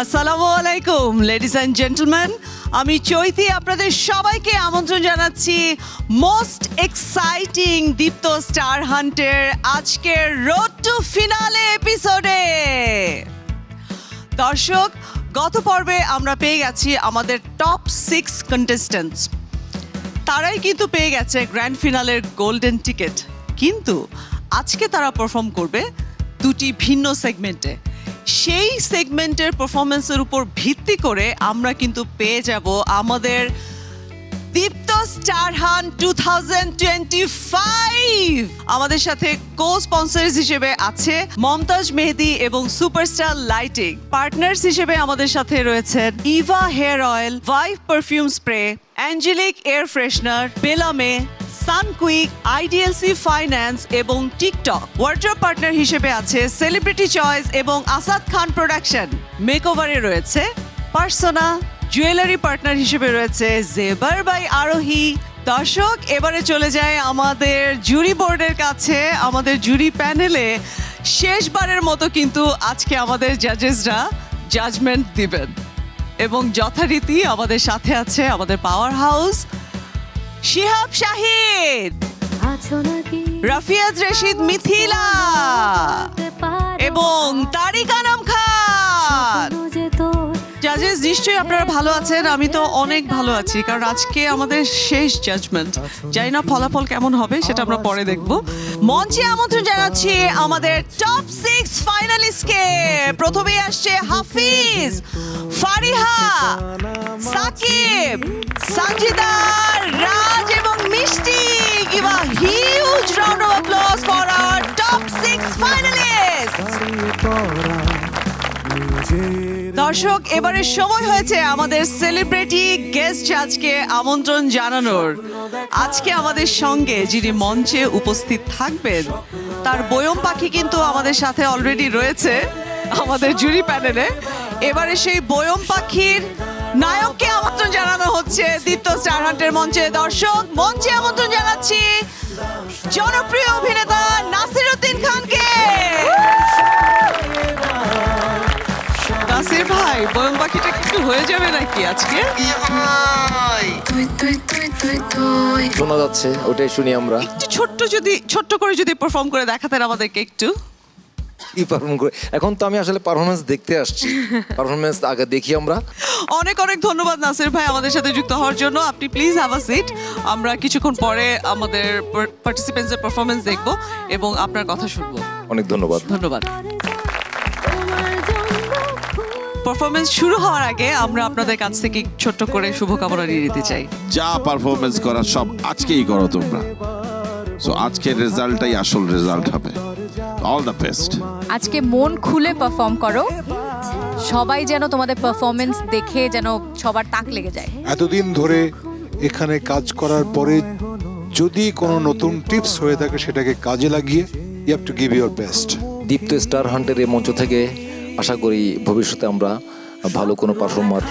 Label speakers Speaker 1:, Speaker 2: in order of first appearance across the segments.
Speaker 1: আসসালামু আলাইকুম ladies and gentleman, আমি চৈতি আপনাদের সবাইকে আমন্ত্রণ জানাচ্ছি মোস্ট এক্সাইটিং দীপ্ত স্টার হান্টের আজকের রোড টু ফিনালে এপিসোডে। দর্শক, গত পর্বে আমরা পেয়ে গেছি আমাদের টপ 6 কন্টেস্ট্যান্টস। তারাই কিন্তু পেয়ে গেছে গ্র্যান্ড ফিনালের গোল্ডেন টিকিট, কিন্তু আজকে তারা পারফর্ম করবে দুটি ভিন্ন সেগমেন্টে। সেই সেগমেন্টের পারফরমেন্সের উপর ভিত্তি করে আমরা কিন্তু পেয়ে যাব আমাদের দীপ্ত স্টার হান্ট 2025। আমাদের সাথে কো স্পন্সরস হিসেবে আছে মমতাজ মেহেদি এবং সুপারস্টার লাইটিং। পার্টনার্স হিসেবে আমাদের সাথে রয়েছেন Eva hair oil, vive perfume spray, angelic air freshener, বেলামে, সানকুইক, আইডিএলসি ফাইন্যান্স এবং টিকটক। ওয়ার্ড্রপ পার্টনার হিসেবে আছে সেলিব্রিটি চয়েস এবং আসাদ খান প্রোডাকশন। মেকওভারে রয়েছে পার্সোনা। জুয়েলারি পার্টনার হিসেবে রয়েছে জেবার বাই আরোহী। দর্শক, এবারে চলে যায় আমাদের জুরি বোর্ডের কাছে। আমাদের জুরি প্যানেলে শেষবারের মতো কিন্তু আজকে আমাদের জাজেসরা জাজমেন্ট দিবেন এবং যথারীতি আমাদের সাথে আছে আমাদের পাওয়ার হাউস শিহাব শাহিদ, রাফিয়াত রশিদ মিথিলা এবং তারিক আনাম খান। জাজেস, নিশ্চয়ই আপনারা ভালো আছেন। আমি তো অনেক ভালো আছি, কারণ আজকে আমাদের শেষ জাজমেন্ট। জানি না ফলাফল কেমন হবে, সেটা আমরা পরে দেখব। মঞ্চে আমন্ত্রণ জানাচ্ছি আমাদের টপ 6 ফাইনালিস্টকে। প্রথমেই আসছে হাফিজ, ফারিহা, সাকিব, সঞ্জিদা, রাজ এবং মিষ্টি। Give a huge round of applause for our top 6 finalists. দর্শক, এবারে সময় হয়েছে আমাদের সেলিব্রিটি গেস্ট জাজকে আমন্ত্রণ জানানোর। আজকে আমাদের সঙ্গে যিনি মঞ্চে উপস্থিত থাকবেন তার বয়ম পাখি কিন্তু আমাদের সাথে অলরেডি রয়েছে আমাদের জুরি প্যানেলে। এবারে সেই বয়ম পাখির নায়ককে আমন্ত্রণ জানানো হচ্ছে দীপ্ত স্টার হান্টের মঞ্চে। দর্শক, মঞ্চে আমন্ত্রণ জানাচ্ছি জনপ্রিয় অভিনেতা নাসিরউদ্দিন খানকে। নাসির ভাই, বয়ম পাখিটা কিছু হয়ে যাবে নাকি আজকে?
Speaker 2: শোনা যাচ্ছে, ওটাই শুনি আমরা।
Speaker 1: একটু ছোট্ট করে যদি পারফর্ম করে দেখাতেন আমাদেরকে একটু।
Speaker 2: কি পারফর্ম করে? এখন তো আমি আসলে পারফরমেন্স দেখতে আসছি, পারফরমেন্স আগে দেখি আমরা।
Speaker 1: অনেক অনেক ধন্যবাদ নাসির ভাই আমাদের সাথে যুক্ত হওয়ার জন্য। আপনি প্লিজ হ্যাভ আ সিট। আমরা কিছুক্ষণ পরে আমাদের পার্টিসিপেন্টসের পারফরমেন্স দেখব এবং আপনার কথা শুনবো।
Speaker 2: অনেক ধন্যবাদ।
Speaker 1: ধন্যবাদ। পারফরমেন্স শুরু হওয়ার আগে আমরা আপনাদের কাছ থেকে ছোট্ট করে শুভকামনা নিয়ে নিতে চাই।
Speaker 3: যা পারফরমেন্স করার সব আজকেই করো তোমরা। সো আজকের রেজাল্টটাই আসল রেজাল্ট হবে। All the best.
Speaker 4: আজকে মন খুলে পারফর্ম করো, সবাই যেন তোমাদের পারফরমেন্স দেখে যেন সবার তাক লেগে যায়।
Speaker 5: এতদিন ধরে এখানে কাজ করার পরে যদি কোনো নতুন টিপস হয়ে থাকে সেটাকে কাজে লাগিয়ে you have to give your best.
Speaker 2: Deepto star হান্টের এই মঞ্চ থেকে আশা করি ভবিষ্যতে আমরা ভালো কোনো পারফর্মার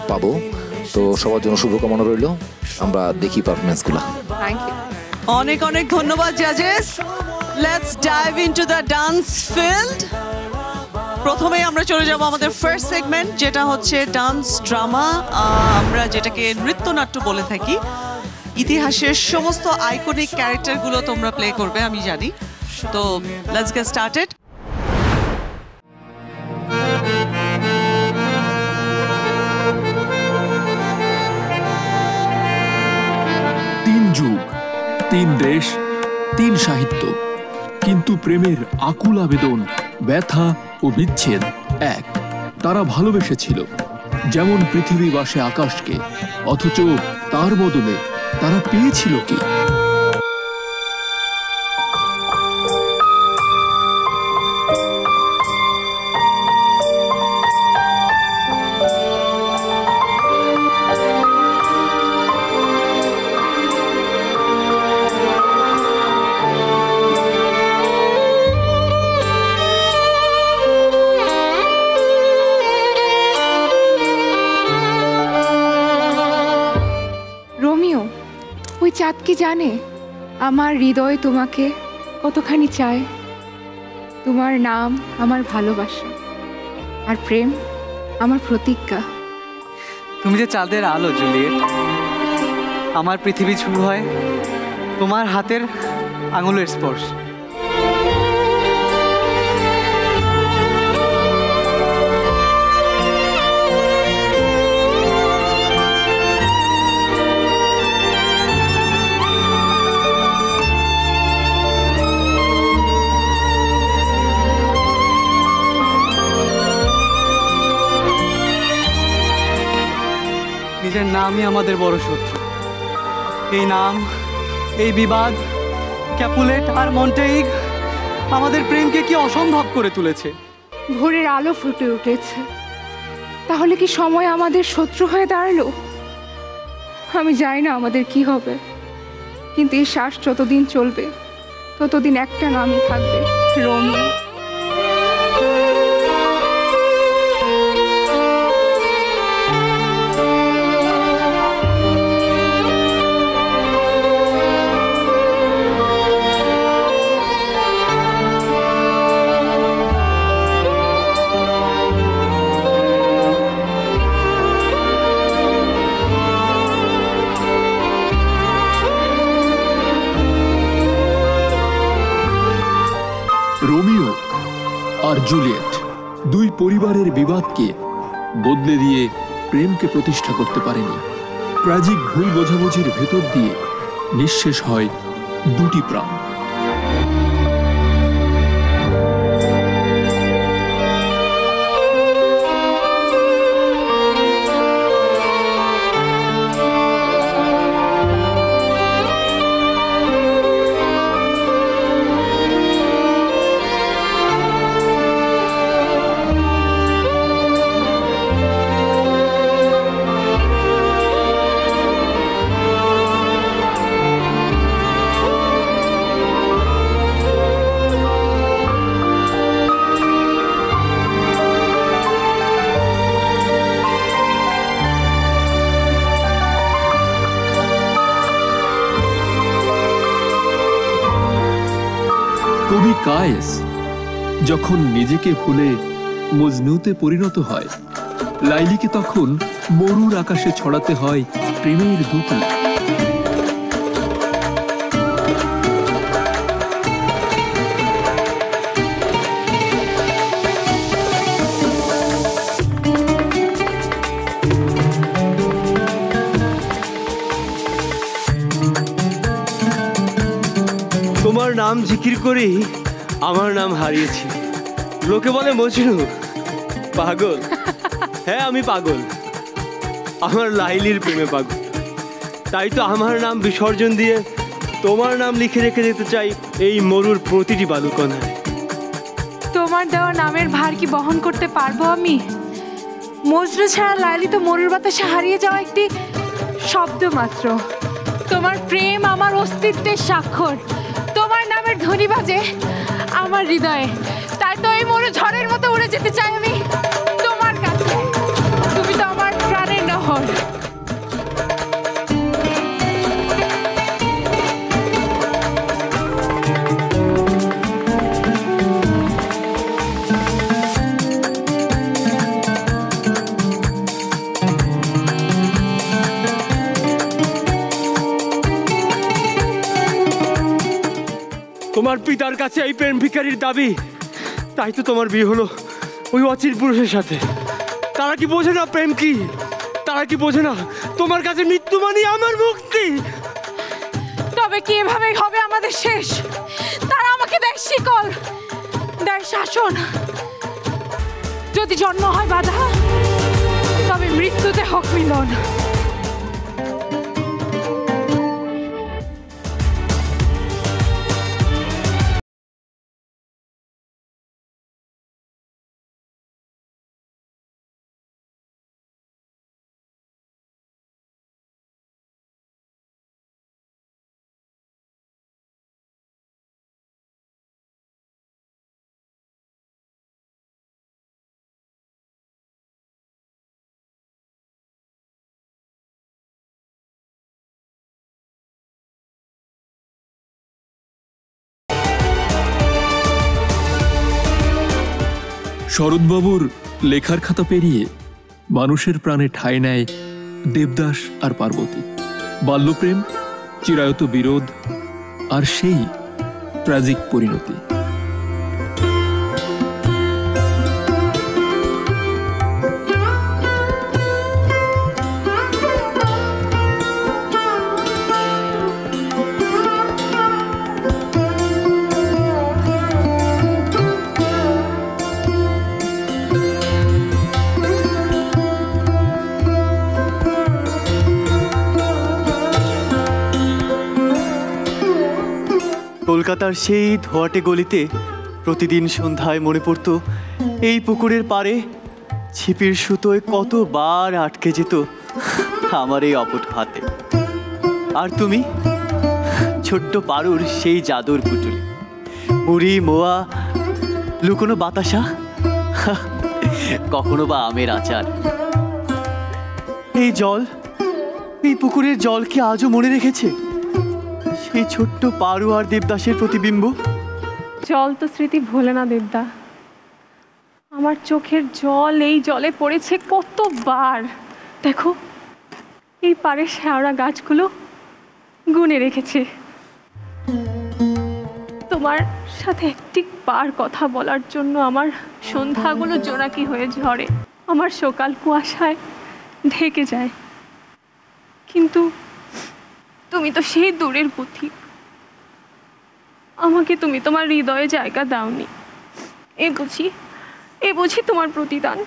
Speaker 2: পাবো। তো সবার জন্য শুভকামনা রইল। আমরা দেখি পারফরমেন্সগুলো।
Speaker 4: Thank you.
Speaker 1: অনেক অনেক ধন্যবাদ জাজেস। Let's dive into the dance field. প্রথমেই আমরা চলে যাব আমাদের ফার্স্ট সেগমেন্ট, যেটা হচ্ছে ডান্স ড্রামা। আমরা যেটাকে নৃত্যনাট্য বলে থাকি। ইতিহাসের সমস্ত আইকনিক ক্যারেক্টারগুলো তোমরা প্লে করবে, আমি জানি। তো লেটস গেট স্টার্টেড।
Speaker 6: তিন যুগ, তিন দেশ, তিন সাহিত্য, কিন্তু প্রেমের আকুল আবেদন, ব্যথা ও বিচ্ছেদ এক। তারা ভালোবেসেছিল যেমন পৃথিবী বাসে আকাশকে, অথচ তার বদলে তারা পেয়েছিল কি?
Speaker 7: চাঁদ কি জানে আমার হৃদয় তোমাকে কতখানি চায়। তোমার নাম আমার ভালোবাসা, আর প্রেম আমার প্রতিজ্ঞা।
Speaker 8: তুমি যে চাঁদের আলো জুলিয়েট, আমার পৃথিবী শুরু হয় তোমার হাতের আঙুলের স্পর্শ। নিজের নামই আমাদের বড় শত্রু। এই নাম, এই বিবাদ, ক্যাপুলেট আর মন্টেইগ আমাদের প্রেমকে কি অসম্ভব করে তুলেছে।
Speaker 7: ভোরের আলো ফুটে উঠেছে, তাহলে কি সময় আমাদের শত্রু হয়ে দাঁড়ালো? আমি জানি না আমাদের কি হবে, কিন্তু এই শ্বাস যতদিন চলবে ততদিন একটা নামই থাকবে, রোমিও।
Speaker 6: রোমিও আর জুলিয়েট দুই পরিবারের বিবাদকে বদলে দিয়ে প্রেমকে প্রতিষ্ঠা করতে পারেনি। ট্র্যাজিক ভুল বোঝাবুঝির ভেতর দিয়ে নিঃশেষ হয় দুটি প্রাণ। কবি কায়েস যখন নিজেকে ভুলে মজনুতে পরিণত হয়, লাইলিকে তখন মরুর আকাশে ছড়াতে হয় প্রেমের দুটি।
Speaker 9: তোমার নাম জিকির করেই আমার নাম হারিয়েছি। লোকে বলে মজনু পাগল। হ্যাঁ, আমি পাগল, আমার লাইলির প্রেমে পাগল। তাই তো আমার নাম বিসর্জন দিয়ে তোমার নাম লিখে রেখে যেতে চাই এই মরুর প্রতিটি বালুকণায়।
Speaker 10: তোমার দেওয়া নামের ভার কি বহন করতে পারবো আমি? মজনু ছাড়া লাইলি তো মরুর বাতাসে হারিয়ে যাওয়া একটি শব্দ মাত্র। তোমার প্রেম আমার অস্তিত্বের স্বাক্ষর, তোমার নামের ধ্বনি বাজে আমার হৃদয়ে। তাই তো এই মরু ঝড়ের মতো উড়ে যেতে চাই আমি তোমার কাছে। তুমি তো আমার প্রাণের নহর।
Speaker 9: তোমার পিতার কাছে এই প্রেম ভিখারির দাবি, তাই তো তোমার বিয়ে হলো ওই অচিন পুরুষের সাথে। তারা কি বোঝে না প্রেম কি? তারা কি বোঝে না তোমার কাছে মৃত্যু মানে আমার মুক্তি?
Speaker 10: তবে কি এভাবেই হবে আমাদের শেষ? তারা আমাকে দেয় শিকল, দেয় শাসন। যদি জন্ম হয় বাধা, তবে মৃত্যুতে হোক মিলন।
Speaker 6: শরৎবাবুর লেখার খাতা পেরিয়ে মানুষের প্রাণে ঠাঁই নেয় দেবদাস আর পার্বতী। বাল্যপ্রেম, চিরায়ত বিরোধ, আর সেই ট্র্যাজিক পরিণতি।
Speaker 9: কলকাতার সেই ধোয়াটে গলিতে প্রতিদিন সন্ধ্যায় মনে পড়তো এই পুকুরের পাড়ে ছিপির সুতোয় কতবার আটকে যেত আমার এই অপট হাতে। আর তুমি ছোট্ট পারুর সেই জাদুর পুটুলি, মুড়ি, মোয়া, লুকোনো বাতাসা, কখনো বা আমের আচার। এই জল, এই পুকুরের জল কি আজও মনে রেখেছে সেই ছোট্ট পারু আর দেবদাসের প্রতিবিম্ব?
Speaker 7: জল তো স্মৃতি ভোলে না দেবদা। আমার চোখের জল এই জলে পড়েছে কতবার। দেখো, এই পাড়ের শেওড়া গাছগুলো গুনে রেখেছে। তোমার সাথে একটি বার কথা বলার জন্য আমার সন্ধ্যাগুলো জোনাকি হয়ে ঝরে, আমার সকাল কুয়াশায় ঢেকে যায়। কিন্তু তুমি তো সেই দূরের পথিক, আমাকে তুমি তোমার হৃদয়ে জায়গা দাওনি। এ বুঝি তোমার প্রতিদান।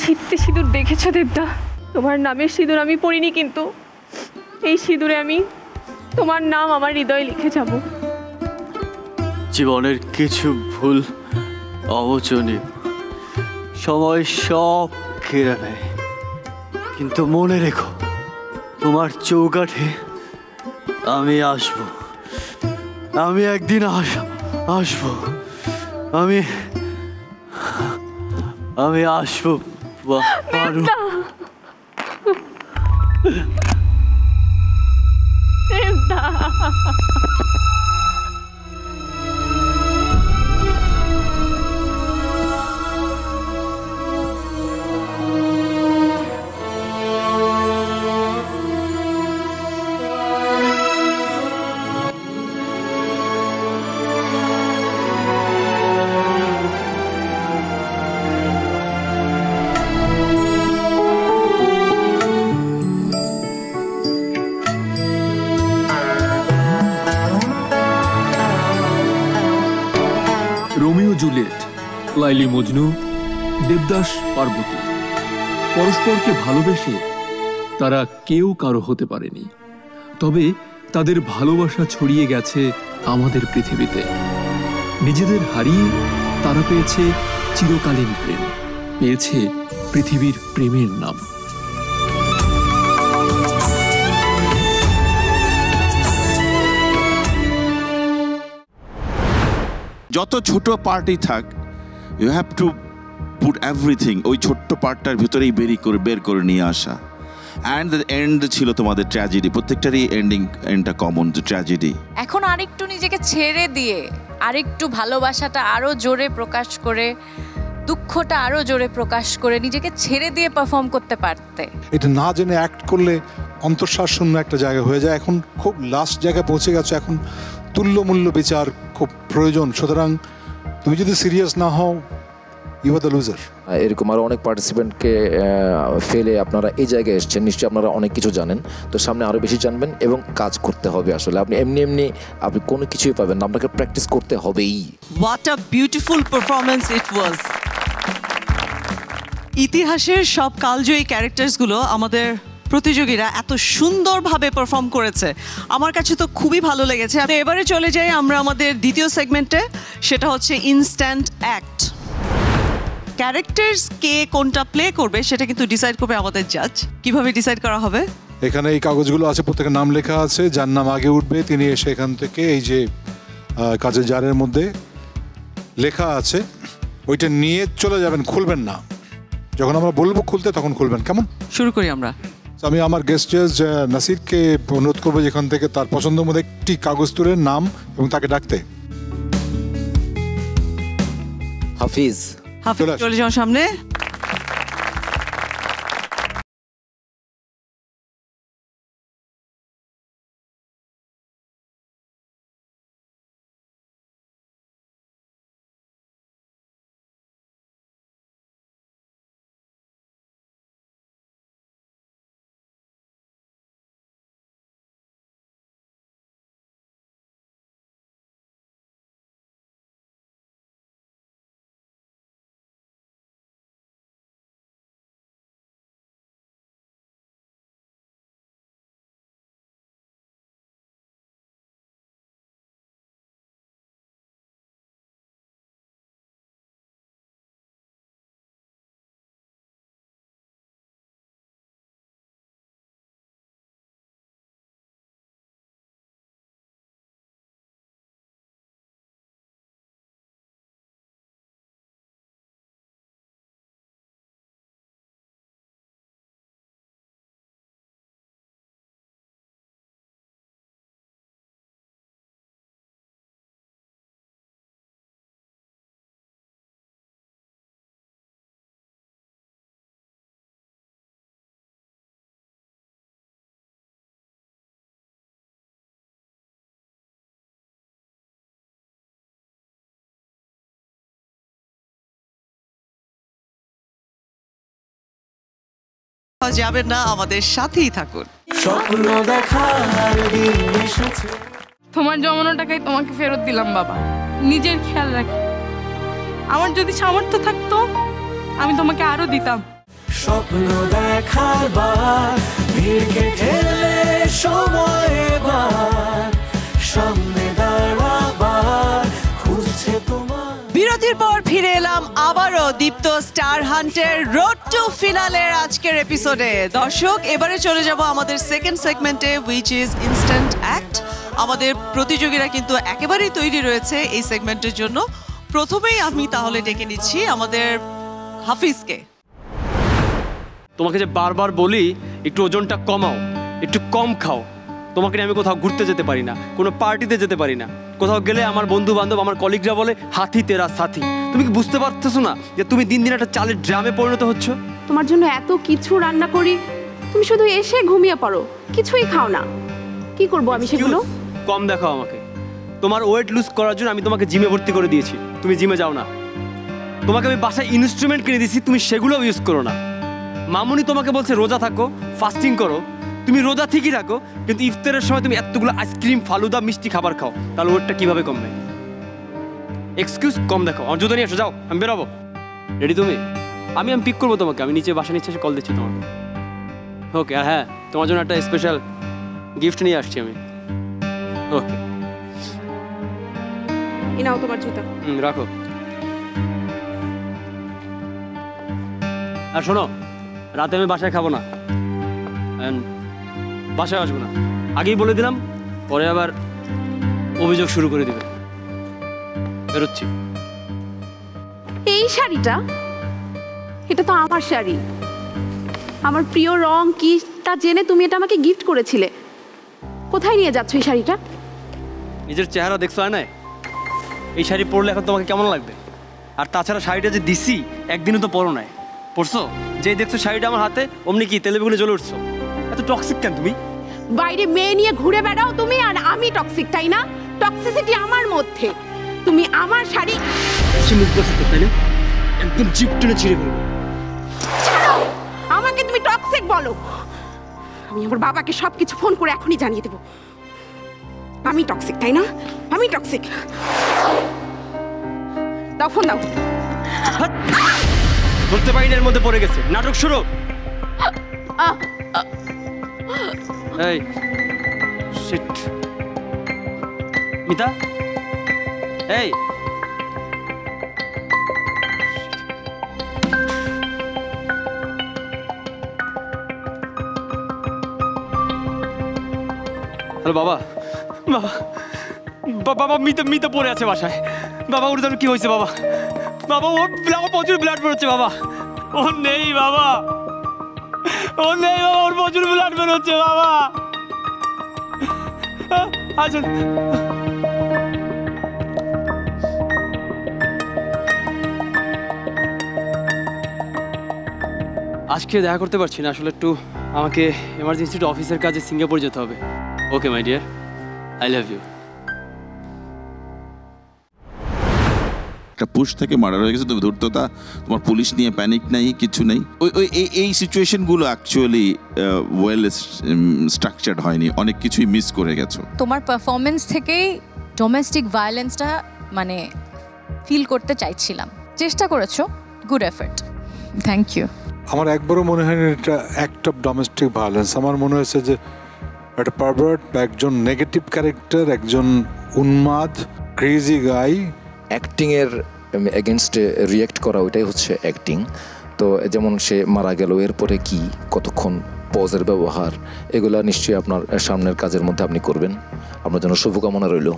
Speaker 7: শীতে সিঁদুর দেখেছো দেবদা? তোমার নামের সিঁদুর আমি পড়িনি, কিন্তু এই সিঁদুরে আমি তোমার নাম আমার হৃদয়ে লিখে যাব।
Speaker 9: জীবনের কিছু ভুল অমোচনীয়, সময় সব কেড়ে নেয়, কিন্তু মনে রেখো তোমার চৌকাঠে আমি আসবো। আমি একদিন আসবো। আমি আসবো পারু।
Speaker 6: রোমিও জুলিয়েট, লাইলি মজনু, দেবদাস পার্বতী পরস্পরকে ভালোবেসে তারা কেউ কারো হতে পারেনি, তবে তাদের ভালোবাসা ছড়িয়ে গেছে আমাদের পৃথিবীতে। নিজেদের হারিয়ে তারা পেয়েছে চিরকালীন প্রেম, পেয়েছে পৃথিবীর প্রেমের নাম।
Speaker 3: যত ছোট পার্টি থাক, you have to put everything ওই ছোট্ট পার্টটার ভিতরেই বের করে নিয়ে আসা। অ্যান্ড দ্য এন্ড ছিল তোমাদের ট্র্যাজেডি, প্রত্যেকটারই এন্ডটা কমন, যে ট্র্যাজেডি।
Speaker 4: এখন আরেকটু নিজেকে ছেড়ে দিয়ে, আরেকটু ভালোবাসাটা আরো জোরে প্রকাশ করে, দুঃখটা আরো জোরে প্রকাশ করে নিজেকে ছেড়ে দিয়ে পারফর্ম করতে পারতে।
Speaker 5: এটা না জেনে অ্যাক্ট করলে অন্তঃশ্বাস শূন্য একটা জায়গা হয়ে যায়। এখন খুব লাস্ট জায়গায় পৌঁছে গেছো, এখন তুল্যমূল্য বিচার খুব প্রয়োজন। সুতরাং তুমি যদি সিরিয়াস না হও, ইউ আর দ্য লুজার।
Speaker 2: এরকম আরও অনেক পার্টিসিপেন্টকে ফেলে আপনারা এই জায়গায় এসেছেন, নিশ্চয়ই আপনারা অনেক কিছু জানেন। তো সামনে আরও বেশি জানবেন এবং কাজ করতে হবে। আসলে আপনি এমনি আপনি কোনো কিছুই পাবেন না, আপনাকে প্র্যাকটিস করতে হবেই।
Speaker 1: What a beautiful performance it was. ইতিহাসের সব কালজয়ী ক্যারেক্টার্সগুলো আমাদের প্রতিযোগীরা এত সুন্দরভাবে পারফর্ম করেছে, আমার কাছে তো খুবই ভালো লেগেছে। এবারে চলে যাই আমরা আমাদের দ্বিতীয় সেগমেন্টে, সেটা হচ্ছে ইনস্ট্যান্ট অ্যাক্ট। ক্যারেক্টার্স কে কোনটা প্লে করবে সেটা কিন্তু ডিসাইড করবে আমাদের জাজ। কিভাবে ডিসাইড করা হবে?
Speaker 5: এখানে এই কাগজগুলো আছে, প্রত্যেকের নাম লেখা আছে। যার নাম আগে উঠবে তিনি এসে এখান থেকে এই যে কাজের জারের মধ্যে লেখা আছে ওইটা নিয়ে চলে যাবেন, খুলবেন না। যখন আমরা বলবো খুলতে তখন খুলবেন, কেমন?
Speaker 1: শুরু করি আমরা।
Speaker 5: আমি আমার গেস্ট জাজ নাসিরকে অনুরোধ করবো যেখান থেকে তার পছন্দের মধ্যে একটি কাগজ তুলে নাম এবং তাকে ডাকতে।
Speaker 2: হাফিজ,
Speaker 1: চলে যাও সামনে। যাবেন না, আমাদের সাথেই থাকুন।
Speaker 10: তোমার জমানো টাকাই তোমাকে ফেরত দিলাম বাবা, নিজের খেয়াল রাখো। আমার যদি সামর্থ্য থাকতো আমি তোমাকে আরো দিতাম।
Speaker 11: স্বপ্ন দেখার বার ভিড়কে ঠেলে সময় এবার সামনে দাঁড়াবার খুঁজছে তোমার।
Speaker 1: বিরতির পর ফিরে এলাম আবারও দীপ্ত স্টার হান্টের রোড টু ফিনালের আজকের এপিসোডে। দর্শক, এবারে চলে যাব আমাদের সেকেন্ড সেগমেন্টে, হুইচ ইজ ইনস্ট্যান্ট অ্যাক্ট। আমাদের প্রতিযোগীরা কিন্তু একেবারেই তৈরি রয়েছে এই সেগমেন্টের জন্য। প্রথমেই আমি তাহলে ডেকে নিচ্ছি আমাদের হাফিজকে।
Speaker 9: তোমাকে যে বারবার বলি একটু ওজনটা কমাও, একটু কম খাও। তোমাকে নিয়ে আমি কোথাও ঘুরতে যেতে পারি না, কোনো পার্টিতে যেতে পারি না। কোথাও গেলে আমার বন্ধু বান্ধব, আমার কলিগরা বলে হাতি তেরা সাথী। তুমি কি বুঝতে পারতেছো না যে তুমি দিন দিন একটা চালের ড্রামে পরিণত হচ্ছ?
Speaker 12: তোমার জন্য এত কিছু রান্না করি, তুমি শুধু এসে ঘুমিয়ে পড়ো, কিছুই খাও না। কি করব আমি সেগুলো?
Speaker 9: কম দেখাও আমাকে। তোমার ওয়েট লুজ করার জন্য আমি তোমাকে জিমে ভর্তি করে দিয়েছি, তুমি জিমে যাও না। তোমাকে আমি বাসায় ইনস্ট্রুমেন্ট কিনে দিয়েছি, তুমি সেগুলো ইউজ করো না। মামুনি তোমাকে বলছে রোজা থাকো, ফাস্টিং করো, তুমি রোজা ঠিকই রাখো, কিন্তু ইফতারের সময় তুমি এতগুলো আইসক্রিম, ফালুদা, মিষ্টি খাবার খাও, তাহলে ওয়েটটা কিভাবে কমবে? এক্সকিউজ কম দেখো। আমার জুতো নিয়ে এসো, যাও, আমি বেরোবো। রেডি তুমি? আমি পিক করবো তোমাকে, আমি নিচে বাসা নিচে এসে কল দিচ্ছি তোমাকে। ওকে, আর হ্যাঁ, তোমার জন্য একটা স্পেশাল গিফট নিয়ে আসছি আমি। ওকে,
Speaker 12: এই নাও তোমার জুতো।
Speaker 9: রাখো। আর শোনো, রাতে আমি বাসায় খাবো না, বাসায় আসবো না, আগেই বলে দিলাম, পরে আবার অভিযোগ শুরু করে দিবে। বেরোচ্ছি।
Speaker 12: এই শাড়িটা, এটা তো আমার শাড়ি, আমার প্রিয় রং কি তা জেনে তুমি এটা আমাকে গিফট করেছিলে। কোথায় নিয়ে যাচ্ছ এই শাড়িটা?
Speaker 9: নিজের চেহারা দেখছো হয় না? এই শাড়ি পরলে এখন তোমাকে কেমন লাগবে? আর তাছাড়া শাড়িটা যে দিছি একদিনও তো পরো নাই, পরছো? যেই দেখছো শাড়িটা আমার হাতে অমনি কি তেলে বেগুনে জ্বলে উঠছো। এত টক্সিক কেন তুমি?
Speaker 12: বাইরে মেয়ে নিয়ে ঘুরে বেড়াও তুমি, আর আমি টক্সিক, তাই না? টক্সিসিটি আমার মধ্যে। তুমি আমার শাড়ি
Speaker 9: মুখ বসে, তাই না? একদম জিপ টেনে ছিঁড়ে ফেলবো।
Speaker 12: আমাকে তুমি টক্সিক বলো, আমি আমার বাবাকে সবকিছু ফোন করে এখনই জানিয়ে দেবো। আমি টক্সিক, তাই না? আমি টক্সিক। দাও ফোন দাও।
Speaker 9: ধরতে পারি না, এর মধ্যে পড়ে গেছে। নাটক শুরু। এই শিট। মিতা, এই হ্যালো বাবা। বাবা বাবা, মিতা মিতা পড়ে আছে বাসায়। বাবা ওর জন্য কি হয়েছে বাবা? বাবা ওর প্রচুর ব্লাড বেরোচ্ছে বাবা। ও নেই বাবা, ও নেই বাবা, ওর প্রচুর ব্লাড বেরোচ্ছে বাবা। আচ্ছা আজকে দেখা করতে পারছি না আসলে, একটু আমাকে এমার্জেন্সি অফিসের কাজে সিঙ্গাপুর যেতে হবে। Okay my dear, I love you.
Speaker 3: একটা পুশ থেকে মার্ডার হয়ে গেছে, তুমি ধূর্ততা, তোমার পুলিশ নিয়ে প্যানিক নেই, কিছু নেই। ওই এই সিচুয়েশনগুলো অ্যাকচুয়ালি ওয়েল স্ট্রাকচার্ড হয়নি, অনেক কিছুই মিস করে গেছো।
Speaker 4: তোমার পারফরমেন্স থেকেই ডোমেস্টিক ভায়োলেন্সটা মানে ফিল করতে চাইছিলাম। চেষ্টা করেছো, গুড এফর্ট, থ্যাংক ইউ।
Speaker 5: আমার একবারও মনে হয়নি এটা অ্যাক্ট অফ ডোমেস্টিক ভায়োলেন্স। আমার মনে হয়েছে যে একটা পারভার্ট বা একজন নেগেটিভ ক্যারেক্টার, একজন উন্মাদ ক্রেজি গাই
Speaker 2: অ্যাক্টিংয়ের এগেনস্টে রিয়েক্ট করা, ওইটাই হচ্ছে অ্যাক্টিং। তো যেমন সে মারা গেল, এরপরে কি, কতক্ষণ পজের ব্যবহার, এগুলো নিশ্চয়ই আপনার সামনের কাজের মধ্যে আপনি করবেন। আপনার জন্য শুভকামনা রইল।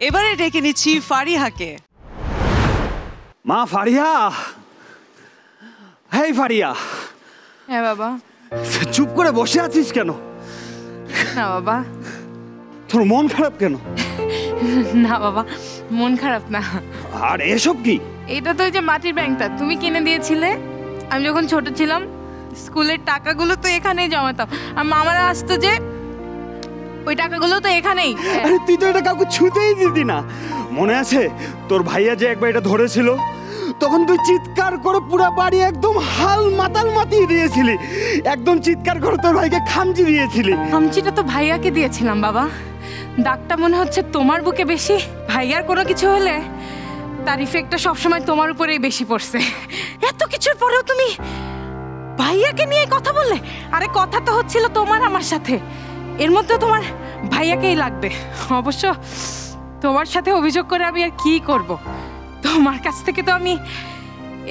Speaker 1: এবারে ডেকে নিচ্ছি ফারিহাকে।
Speaker 9: মা ফারিয়া, হেই ফারিয়া।
Speaker 10: হ্যাঁ বাবা।
Speaker 9: চুপ করে বসে আছিস কেন?
Speaker 10: না বাবা।
Speaker 9: তোর মন খারাপ কেন?
Speaker 10: না বাবা, মন খারাপ না।
Speaker 9: আর এসব কি?
Speaker 10: এটা তো ওই যে মাটির ব্যাংকটা তুমি কিনে দিয়েছিলে। আমি যখন ছোট ছিলাম স্কুলের টাকাগুলো তো এখানেই জমাতাম, আর মামারা আসতো যে ওই টাকাগুলো তো এখানেই।
Speaker 9: আরে তুই তো এটা কাউকে ছুঁতেই দিতি না, মনে আছে? তোর ভাইয়া যে একবার এটা ধরেছিল, তখন তুই চিৎকার করে পুরো বাড়ি একদম হাল মাতাল মাতিয়ে দিয়েছিলি। একদম চিৎকার করে তোর ভাইকে খামচি দিয়েছিলি।
Speaker 10: খামচিটা তো ভাইয়াকে দিয়েছিলাম বাবা, দাগটা মনে হচ্ছে তোমার বুকে বেশি। ভাইয়ার কোনো কিছু হলে তার ইফেক্টটা সবসময় তোমার উপরেই বেশি পড়ছে। এত কিছুর পরেও তুমি ভাইয়াকে নিয়ে কথা বললে? আরে কথা তো হচ্ছিল তোমার আমার সাথে, এর মধ্যে তোমার ভাইয়াকেই লাগবে। অবশ্য তোমার সাথে অভিযোগ করে আমি আর কি করব? তোমার কাছ থেকে তো আমি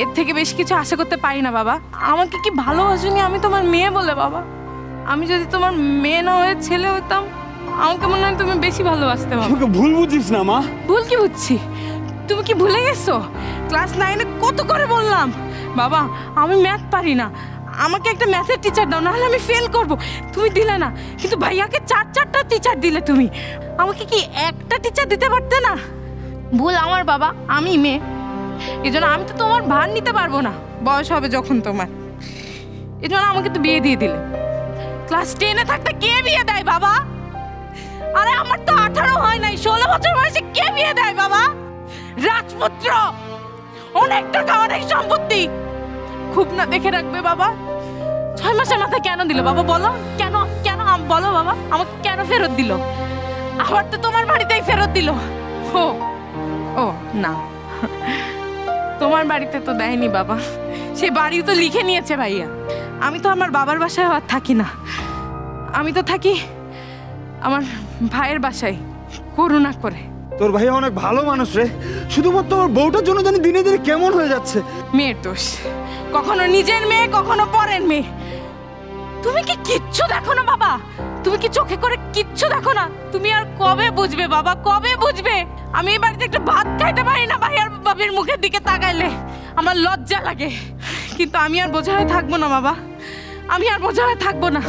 Speaker 10: এর থেকে বেশি কিছু আশা করতে পারি না বাবা। আমাকে কি ভালোবাসোনি আমি তোমার মেয়ে বলে বাবা? আমি যদি তোমার মেয়ে না হয়ে ছেলে হতাম, আমাকে মনে হয় তুমি বেশি ভালোবাসতে বাবা।
Speaker 9: আমাকে ভুল বুঝিস না মা।
Speaker 10: ভুল কি বুঝছি? তুমি কি ভুলে গেছো ক্লাস 9-এ কত করে বললাম বাবা আমি ম্যাথ পারি না, আমাকে একটা ম্যাথের টিচার দাও, নাহলে আমি ফেল করব। তুমি দিলে না, কিন্তু ভাইয়াকে 4-4টা টিচার দিলে তুমি। আমাকে কি একটা টিচার দিতে পারতে না? ভুল আমার বাবা, আমি মেয়ে, এজন্য আমি তো তোমার ভার নিতে পারবো না বয়স হবে যখন তোমার। এজন্য আমাকে তো বিয়ে দিয়ে দিলে। ক্লাস 10-এ থাকতে কে বিয়ে দেয় বাবা? আরে আমার তো 18 হয় নাই, 16 বছর বয়সে কে বিয়ে দেয় বাবা? রাজপুত্র, অনেক টাকা, অনেক সম্পত্তি, খুব না দেখে রাখবে বাবা। 6 মাসের মাথায় কেন দিল বাবা বলো? কেন কেন বলো বাবা, আমাকে কেন ফেরত দিল? আবার তো তোমার বাড়িতেই ফেরত দিল। ও ও না, তোমার বাড়িতে তো দেয়নি বাবা, সে বাড়ি তো লিখে নিয়েছে ভাইয়া। আমি তো আমার বাবার বাসায় আর থাকি না, আমি তো থাকি আমার ভাইয়ের বাসায় করুণা করে।
Speaker 9: তোর ভাইয়া অনেক ভালো মানুষ রে, শুধুমাত্র ওর বউটার জন্য জানি দিনে দিনে কেমন হয়ে যাচ্ছে।
Speaker 10: মেয়ের দোষ, কখনো নিজের মেয়ে কখনো পরের মেয়ে। তুমি কি কিচ্ছু দেখো না বাবা? তুমি কি চোখে করে কিচ্ছু দেখো না? তুমি আর কবে বুঝবে বাবা, কবে বুঝবে? আমি এই বাড়িতে একটু ভাত খাইতে পারি না ভাইয়ার বাবির মুখের দিকে তাকাইলে আমার লজ্জা লাগে। কিন্তু আমি আর বোঝা হয়ে থাকবো না বাবা, আমি আর বোঝা হয়ে থাকবো না,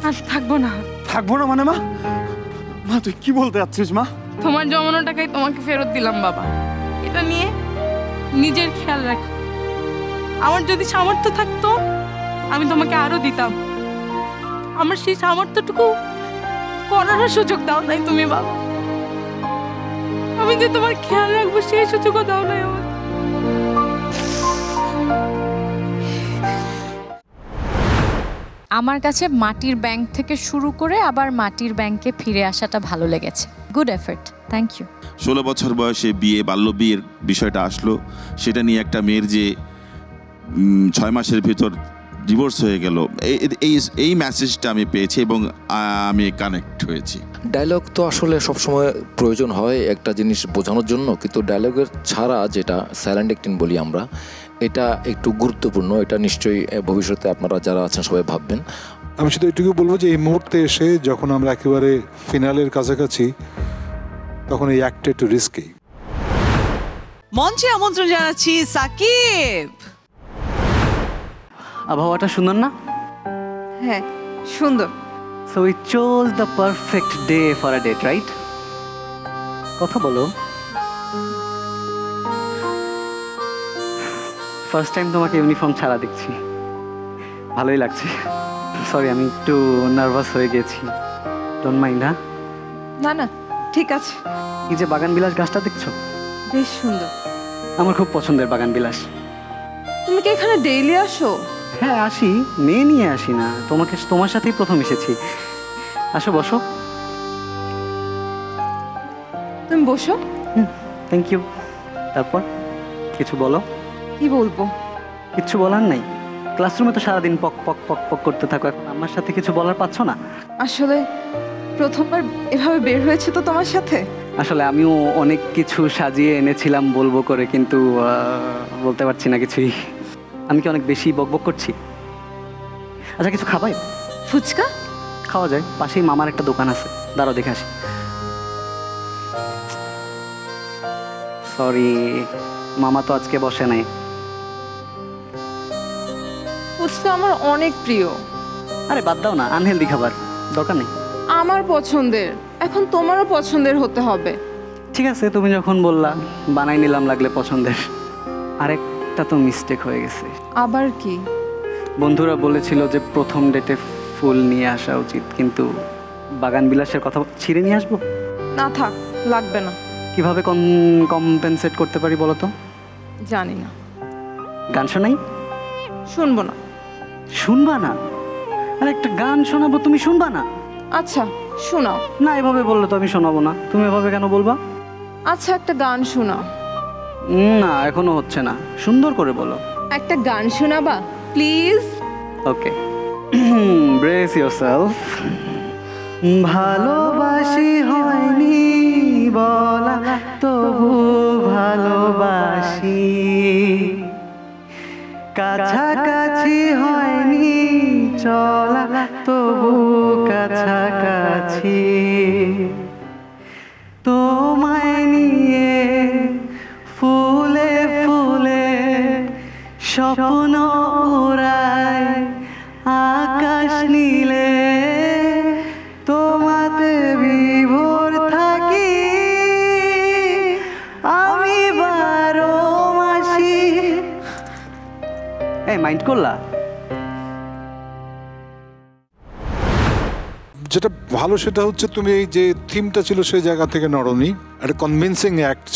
Speaker 10: আর থাকবো না।
Speaker 9: থাকবো না মানে মা? মা তুই কি বলতে যাচ্ছিস মা?
Speaker 10: তোমার জমানো টাকাই তোমাকে ফেরত দিলাম বাবা, এটা নিয়ে নিজের খেয়াল রাখো। আমার যদি সামর্থ্য থাকতো আমি তোমাকে আরো দিতাম, আমার সেই সামর্থ্যটুকু করার সুযোগ দাও নাই তুমি বাবা। আমি যে তোমার খেয়াল রাখবো সেই সুযোগও দাও নাই আমার।
Speaker 4: আমার কাছে মাটির ব্যাংক থেকে শুরু করে আবার মাটির ব্যাংকে ফিরে আসাটা ভালো লেগেছে। Good effort, thank you.
Speaker 3: 16 বছর বয়সে বিয়ে, বাল্য বিয়ের বিষয়টা আসলো, সেটা নিয়ে একটা মেয়ের যে 6 মাসের ভিতর ডিভোর্স হয়ে গেল, এই মেসেজটা আমি পেয়েছি এবং আমি কানেক্ট হয়েছি।
Speaker 2: ডায়লগ তো আসলে সবসময় প্রয়োজন হয় একটা জিনিস বোঝানোর জন্য, কিন্তু ডায়লগের ছাড়া যেটা সাইলেন্ট অ্যাক্টিং বলি আমরা, এটা একটু গুরুত্বপূর্ণ। এটা নিশ্চয়ই ভবিষ্যতে আপনারা যারা আছেন সবাই ভাববেন।
Speaker 5: আমি শুধু এটুকু বলবো যে এই মুহূর্তে এসে যখন আমরা একেবারে ফিনালের কাছাকাছি, তখন এই অ্যাক্টটা একটু রিস্কি।
Speaker 1: মঞ্চে আমন্ত্রণ জানাচ্ছি সাকিব।
Speaker 8: আবহাওয়াটা সুন্দর না?
Speaker 10: হ্যাঁ সুন্দর।
Speaker 8: So we chose the perfect day for a date, right? কথা বলো। ফার্স্ট টাইম তোমাকে ইউনিফর্ম ছাড়া দেখছি, ভালোই লাগছে। সরি, আমি একটু নার্ভাস হয়ে গেছি, ডোন্ট মাইন্ড। হ্যাঁ
Speaker 10: না না ঠিক আছে।
Speaker 8: এই যে বাগান বিলাস গাছটা দেখছো,
Speaker 10: বেশ সুন্দর।
Speaker 8: আমার খুব পছন্দের বাগান বিলাস।
Speaker 10: তুমি কি এখানে ডেইলি আসো?
Speaker 8: হ্যাঁ আসি, মেয়ে নিয়ে আসি না, তোমার সাথেই প্রথম এসেছি। আসো বসো।
Speaker 10: তুমি বসো।
Speaker 8: Thank you. তারপর কিছু বলো।
Speaker 10: কি বলবো?
Speaker 8: কিচ্ছু বলার নাই? ক্লাসরুমে তো সারাদিন পক পক পক পক করতে থাকো, এখন আমার সাথে কিছু বলার পাচ্ছ না?
Speaker 10: আসলে প্রথমবার এভাবে বের হয়েছে তো তোমার সাথে।
Speaker 8: আসলে আমিও অনেক কিছু সাজিয়ে এনেছিলাম বলবো করে, কিন্তু বলতে পারছি না কিছুই। আমি কি অনেক বেশি বকবক করছি? আচ্ছা কিছু খাবাই?
Speaker 10: ফুচকা
Speaker 8: খাওয়া যায়, পাশেই মামার একটা দোকান আছে, দাঁড়াও দেখে আসি। সরি, মামা তো আজকে বসে নাই।
Speaker 10: ফুচকা আমার অনেক প্রিয়।
Speaker 8: আরে বাদ দাও না, আনহেলদি খাবার, দরকার নেই।
Speaker 10: আমার পছন্দের, এখন তোমারও পছন্দের হতে হবে।
Speaker 8: ঠিক আছে, তুমি যখন বললা বানাই নিলাম, লাগলে পছন্দের। আরেকটা তো মিস্টেক হয়ে গেছে।
Speaker 10: আবার কি?
Speaker 8: বন্ধুরা বলেছিল যে প্রথম ডেটে ফুল নিয়ে আসা উচিত, কিন্তু বাগান বিলাসের কথা ছিঁড়ে নিয়ে আসবো?
Speaker 10: না থাক, লাগবে না।
Speaker 8: কিভাবে কম্পেনসেট করতে পারি বলো তো?
Speaker 10: জানি না।
Speaker 8: গান শোনাই?
Speaker 10: শুনবো না।
Speaker 8: শুনবা না? আরে একটা গান শোনাবো, তুমি শুনবা না?
Speaker 10: আচ্ছা শোনাও।
Speaker 8: না, এভাবে বললে তো আমি শোনাবো না। তুমি এভাবে কেন বলবা?
Speaker 10: আচ্ছা একটা গান শোনাও।
Speaker 8: না এখনো হচ্ছে না, সুন্দর করে বলো।
Speaker 10: একটা গান শোনাবা প্লিজ?
Speaker 8: Okay, brace yourself. ভালোবাসি হয়নি বলা, তবু ভালোবাসি। কাছাকাছি হয়নি চলা, তবু কাছাকাছি। তোমায় নিয়ে ফুলে ফুলে স্বপ্ন উড়ায় আকাশ নীলে, তোমাতে বিভোর থাকি আমি 12 মাসি। এই মাইন্ড করলা?
Speaker 5: যেটা ভালো সেটা হচ্ছে তুমি এই যে থিমটা ছিল সেই জায়গা থেকে নড়নি, একটা কনভিন্সিং অ্যাক্ট।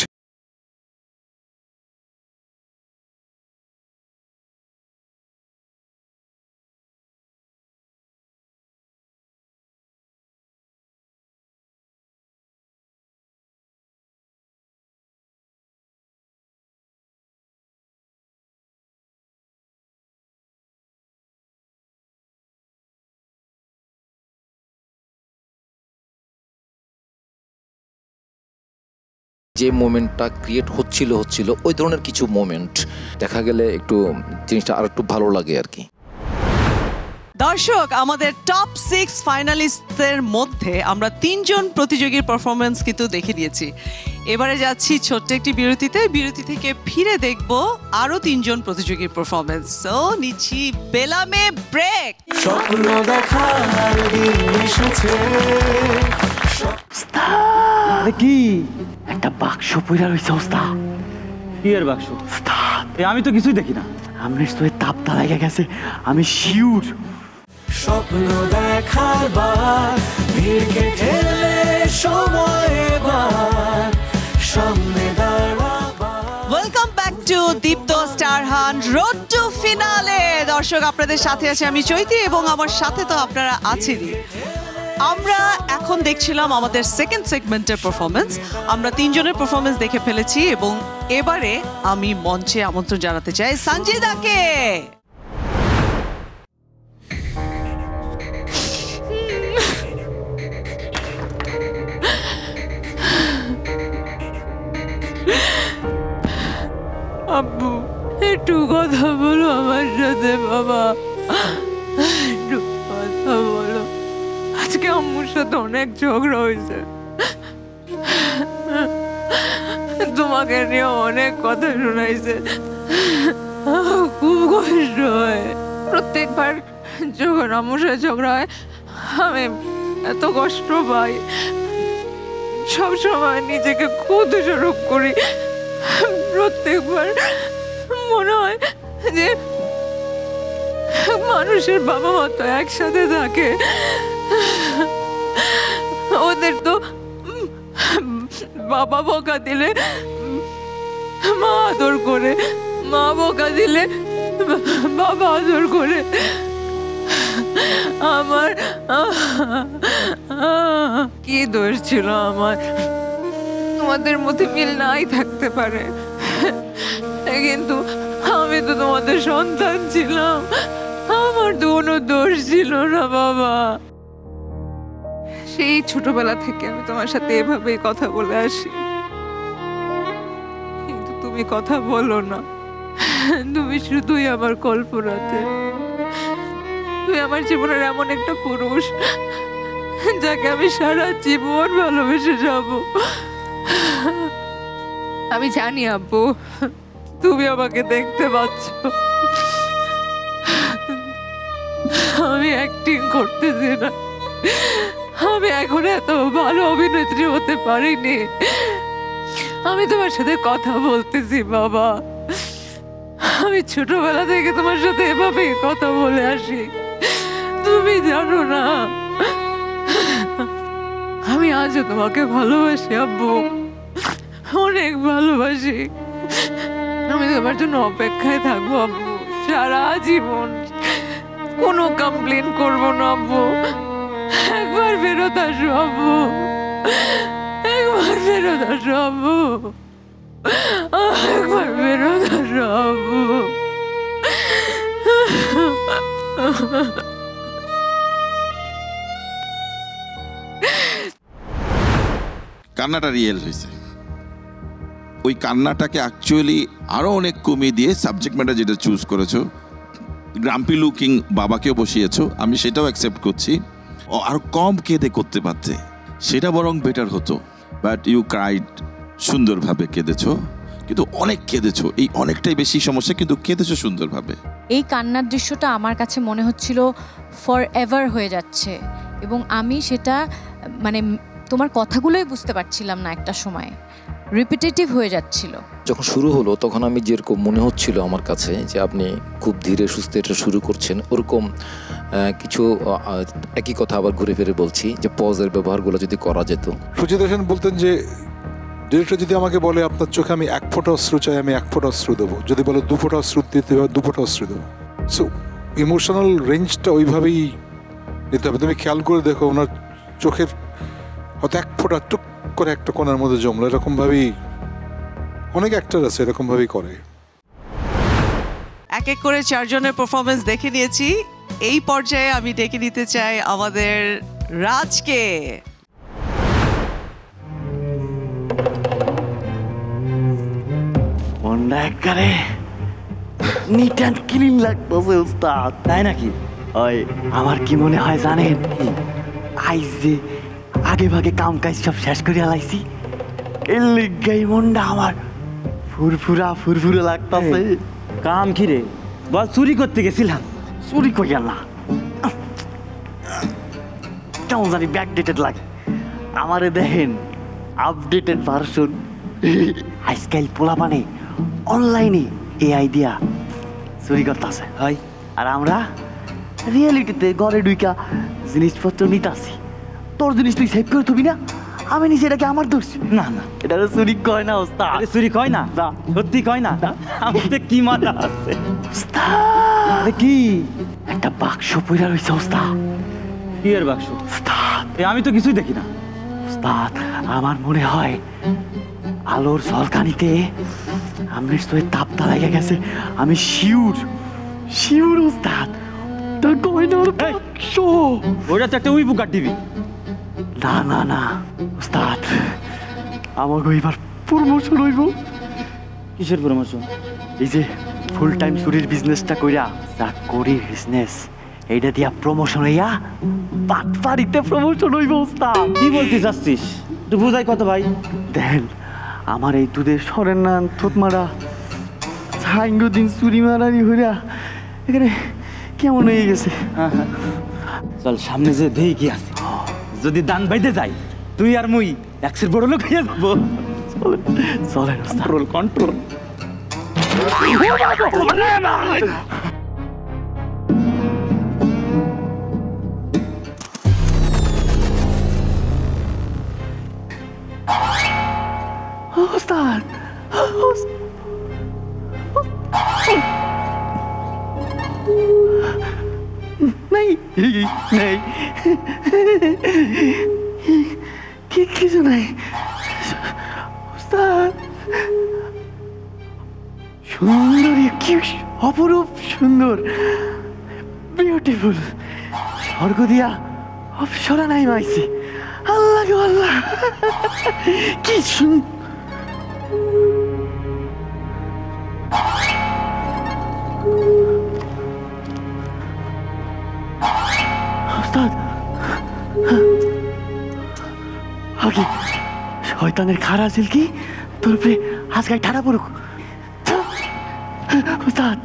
Speaker 2: যে মোমেন্টটা ক্রিয়েট হচ্ছিল ওই ধরনের কিছু মোমেন্ট দেখা গেলে একটু জিনিসটা আর একটু ভালো লাগে আর কি।
Speaker 1: দর্শক, আমাদের টপ 6 ফাইনালিস্টদের মধ্যে আমরা 3 জন প্রতিযোগীর পারফরমেন্স কিন্তু দেখে দিয়েছি। এবারে যাচ্ছি ছোট্ট একটি বিরতিতে, বিরতি থেকে ফিরে দেখব আরো 3 জন প্রতিযোগীর পারফরমেন্স। সো নিচ্ছি বেলামে ব্রেক।
Speaker 11: স্বপ্ন দেখার দিন এসেছে।
Speaker 8: কি একটা বাক্স পইরা রইছে ওস্তাদ।
Speaker 9: কি এর বাক্স? আমি তো কিছুই দেখি না।
Speaker 8: আমনের তো তাপটা লেগে গেছে, আমি শিওর।
Speaker 11: স্বপ্ন দেখার বার, ভিড় কেটে সময় এবার সামনে দাঁড়াবার।
Speaker 1: Welcome back to Deepto star hunt road to finale. দর্শক, আপনাদের সাথে আছে আমি চৈতি এবং আমার সাথে তো আপনারা আছেনই। আমরা এখন দেখছিলাম আমাদের সেকেন্ড সেগমেন্টের পারফরমেন্স। আমরা 3 জনের পারফরমেন্স দেখে ফেলেছি এবং এবারে আমি মঞ্চে আমন্ত্রণ জানাতে চাই সঞ্জিদাকে।
Speaker 10: আব্বু একটু কথা বলো আমার সাথে বাবা, একটু কথা বলো। আজকে আম্মুর সাথে অনেক ঝগড়া হয়েছে, তোমাকে নিয়ে অনেক কথা শোনাইছে, খুব কষ্ট হয়। প্রত্যেকবার যখন আম্মুর সাথে ঝগড়া হয় আমি এত কষ্ট পাই, সবসময় নিজেকে খুব দোষারোপ করি। প্রত্যেকবার মনে হয় যে মানুষের বাবা মা তো একসাথে থাকে, ওদের তো বাবা বকা দিলে মা আদর করে, মা বকা দিলে বাবা আদর করে। আমার কি দোষ ছিল আমার? তোমাদের মধ্যে মিল নাই থাকতে পারে, কিন্তু আমি তো তোমাদের সন্তান ছিলাম, আমার তো কোনো দোষ ছিল না বাবা। সেই ছোটবেলা থেকে আমি তোমার সাথে এভাবেই কথা বলে আসি, কিন্তু তুমি কথা বলো না, তুমি শুধুই আমার কল্পনাতে। তুই আমার জীবনের এমন একটা পুরুষ যাকে আমি সারা জীবন ভালোবেসে যাব। আমি জানি আব্বু তুমি আমাকে দেখতে পাচ্ছ, আমি অ্যাক্টিং করতেছি না, আমি এখন এত ভালো অভিনেত্রী হতে পারিনি। আমি তোমার সাথে কথা বলতেছি বাবা, আমি ছোটবেলা থেকে তোমার সাথে এভাবেই কথা বলে আসি, তুমি জানো না আমি আজও তোমাকে ভালোবাসি আব্বু, অনেক ভালোবাসি। আমি তোমার জন্য অপেক্ষায় থাকবো আব্বু সারা জীবন, কোনো কমপ্লেন করবো না আব্বু। একবার ফেরত আসো আব্বু, একবার ফেরত আসো আব্বু, একবার ফেরত আসো আব্বু।
Speaker 3: কান্নাটা রিয়েল হয়েছে। ওই কান্নাটাকে অ্যাকচুয়ালি আরো অনেক কমিয়ে দিয়ে সাবজেক্ট ম্যাটার যেটা চুজ করেছো, গ্রাম্পি লুকিং বাবাকেও বসিয়েছো, আমি সেটাও অ্যাকসেপ্ট করছি। আর কম কেঁদে করতে পারতে, সেটা বরং বেটার হতো। বাট ইউ ক্রাইড, সুন্দরভাবে কেঁদেছো, কিন্তু অনেক কেঁদেছো, এই অনেকটাই বেশি সমস্যা, কিন্তু কেঁদেছো সুন্দরভাবে।
Speaker 4: এই কান্নার দৃশ্যটা আমার কাছে মনে হচ্ছিল ফর এভার হয়ে যাচ্ছে, এবং আমি সেটা মানে তোমার কথাগুলোই বুঝতে পারছিলাম না, একটা সময় রিপিটেটিভ হয়ে যাচ্ছিল।
Speaker 2: যখন শুরু হলো তখন আমি যেরকম মনে হচ্ছিল আমার কাছে যে আপনি খুব ধীরে সুস্থে এটা শুরু করছেন, ওরকম কিছু একই কথা আবার ঘুরে ফিরে বলছি যে পজের ব্যবহারগুলো যদি করা যেত।
Speaker 5: সুচিত্রা সেন বলতেন যে ডিরেক্টর যদি আমাকে বলে আপনার চোখে আমি 1 ফোঁটা অশ্রু চাই, আমি 1 ফোঁটা অশ্রু দেবো, যদি বলে 2 ফোঁটা অশ্রু দিতে হবে 2 ফোঁটা অশ্রু দেবো। সো ইমোশনাল রেঞ্জটা ওইভাবেই নিতে হবে। তুমি খেয়াল করে দেখো ওনার চোখের হয়তো 1 ফোঁটা টুক করে একটা কোণার মধ্যে জমলো, এরকমভাবেই অনেক অ্যাক্টর আছে এরকমভাবেই করে।
Speaker 1: এক এক করে 4 জনের পারফরমেন্স দেখে নিয়েছি, এই পর্যায়ে আমি ডেকে নিতে চাই আমাদের রাজকে।
Speaker 13: মনটা একবারে নিট অ্যান্ড ক্লিন লাগতেছে উস্তাদ। তাই নাকি? ওই আমার কি মনে হয় জানেন, আইজ যে আগে ভাগে কাম কাজ সব শেষ করে আলাইছি, এর লিগাই মনটা আমার ফুরফুরা ফুরফুরা লাগতেছে। কাম কি রে? বল চুরি করতে গেছিলাম। চুরি করি না, কেমন জানি ব্যাকডেটেড লাগে। আমারে দেখেন আপডেটেড ভার্সন। আজকাল পোলা মানে অনলাইনে এআই দিয়া চুরি করতেছে হয়, আর আমরা রিয়েলিটিতে ঘরে ঢুইকা জিনিসপত্র নিতাছি। তোর জিনিস তুই সেভ করে থবি না, আমি নিচে, এটাকে আমার দোষ না? না, এটা চুরি কয় না ওস্তাদ। চুরি কয় না? সত্যি কয় না? আমাদের কি মাথা আছে ওস্তাদ? কি একটা বাক্স পইরা রইছে ওস্তাদ। কি এর বাক্স ওস্তাদ? আমি তো কিছুই দেখি না ওস্তাদ। আমার মনে হয় আলোর ঝলকানিতে সামনের স্তরে তাপটা লেগে গেছে। আমি শিওর শিওর উস্তাদ, তার গয়নার বাক্স।
Speaker 9: ওইটা তো একটা উইপু কাট দিবি।
Speaker 13: না না না উস্তাদ, আমাকে এবার প্রমোশন হইব।
Speaker 9: কিসের প্রমোশন?
Speaker 13: এই যে ফুল টাইম চুরির বিজনেসটা কইরা, যা করি বিজনেস, এইটা দিয়া প্রমোশন হইয়া বাটপাড়িতে প্রমোশন হইব উস্তাদ।
Speaker 9: কি বলতে চাচ্ছিস? তুই বুঝাই কত ভাই।
Speaker 13: দেখেন আমার এই দুধের সরের নান থুতমারা সাইঙ্গ দিন চুরি মারানি হইয়া এখানে কেমন হয়ে গেছে।
Speaker 9: চল সামনে যে দেই কি আছে, যদি দান বাইতে যাই তুই আর মুই একসের বড় লোক হয়ে যাবো।
Speaker 13: চলেন
Speaker 9: কন্ট্রোল কন্ট্রোল।
Speaker 13: উস্তাদ নাই নাই কিছু নাই উস্তাদ। সুন্দর, কি অপরূপ সুন্দর, বিউটিফুল। স্বর্গ দিয়া অপসরা নাই মাইছি। আল্লাহ গো আল্লাহ, কি সুন্দর। উস্তাদ আগে শয়তানের খারা ছিল কি তোর উপরে আজকাল ঠাড়া পড়ুক। উস্তাদ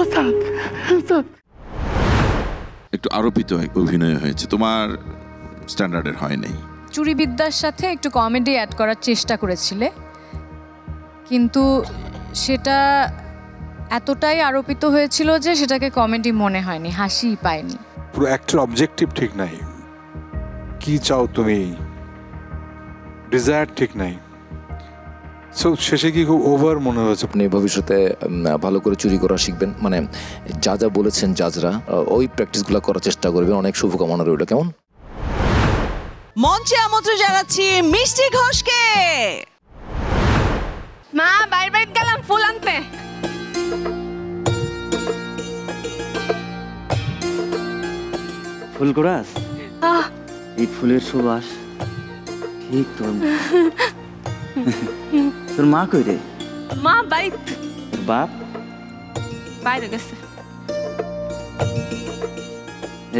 Speaker 13: উস্তাদ উস্তাদ।
Speaker 3: একটু আরোপিত অভিনয় হয়েছে, তোমার স্ট্যান্ডার্ডের হয় নাই।
Speaker 4: চুরিবিদ্যার সাথে একটু কমেডি অ্যাড করার চেষ্টা করেছিলে, কিন্তু সেটা এতটাই আরোপিত হয়েছিল যে সেটাকে কমেডি মনে হয়নি, হাসিই পায়নি।
Speaker 5: পুরো অ্যাক্টের অবজেক্টিভ ঠিক নাই, কি চাও তুমি, ডিজায়ার ঠিক নাই। সো শেষে কি খুব ওভার মনে হয়েছে।
Speaker 2: আপনি ভবিষ্যতে ভালো করে চুরি করা শিখবেন, মানে যা যা বলেছেন জাজরা ওই প্র্যাকটিসগুলো করার চেষ্টা করবেন। অনেক শুভকামনা রইল। কেমন?
Speaker 1: মঞ্চে আমন্ত্রণ জানাচ্ছি মিষ্টি ঘোষকে।
Speaker 10: মা বাইরে বাইরে গেলাম ফুল আনতে।
Speaker 9: ফুল করাস? এই ফুলের সুবাস ঠিক তোর। তোর মা কই রে?
Speaker 10: মা বাড়ি।
Speaker 9: বাপ
Speaker 10: বাইরে গেছে।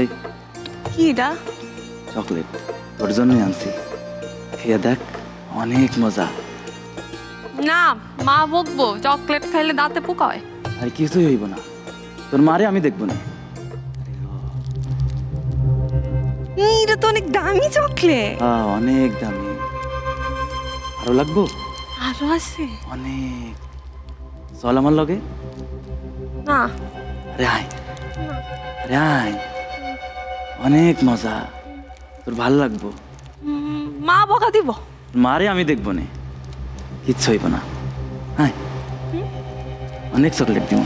Speaker 9: এই
Speaker 10: কি এটা?
Speaker 9: চকলেট তোর জন্যই আনছি, খেয়ে দেখ, অনেক মজা।
Speaker 10: না মা বকবো, চকলেট খাইলে দাঁতে পোকা হয়।
Speaker 9: আর কিছুই হইব না, তোর মারে আমি দেখবো না।
Speaker 10: এটা তো অনেক দামি চকলেট।
Speaker 9: অনেক দামি। আরো লাগবো?
Speaker 10: আরো আছে
Speaker 9: অনেক। চল আমার লগে।
Speaker 10: না
Speaker 9: আরে আয়, আরে আয়, অনেক মজা, তোর ভাল লাগবো।
Speaker 10: মা বকা দিব।
Speaker 9: মারে আমি দেখবো না, কিচ্ছু হইব না। আয়, অনেক চকলেট দিব।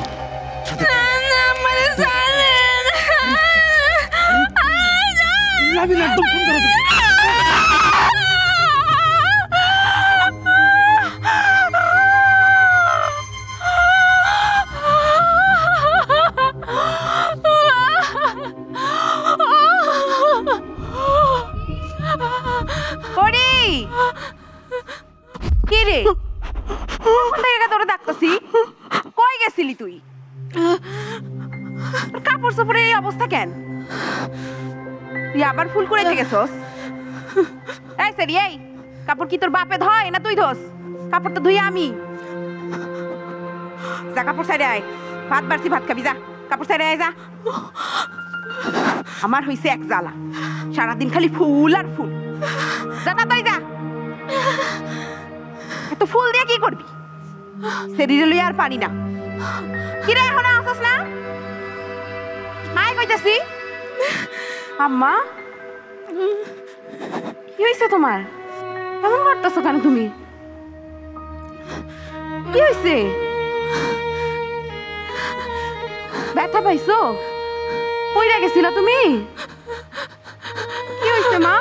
Speaker 12: কি রে, তোরে ডাকতেছি, কই গেছিলি তুই? কাপড় চোপড়ের এই অবস্থা কেন? তুই আবার ফুল কুড়াইতে গেছস? এই সেরি, এই কাপড় কি তোর বাপে ধয় না তুই ধোস? কাপড় তো ধুই আমি। যা কাপড় সাইডে আয়, ভাত বাড়ছি, ভাত খাবি, যা কাপড় সাইডে আয়, যা। আমার হইছে এক জ্বালা, সারাদিন খালি ফুল আর ফুল। যা তাড়াতাড়ি যা। এত ফুল দিয়ে কি করবি? শরীরে লই আর পারি না। কি রে, এখন আসছ না? আয় কইতাছি। আম্মা কি হইছে তোমার? কেমন করতেছো কেন তুমি? কি হইছে? ব্যথা পাইছো? পইরা গেছিলা তুমি? কি হইছে মা?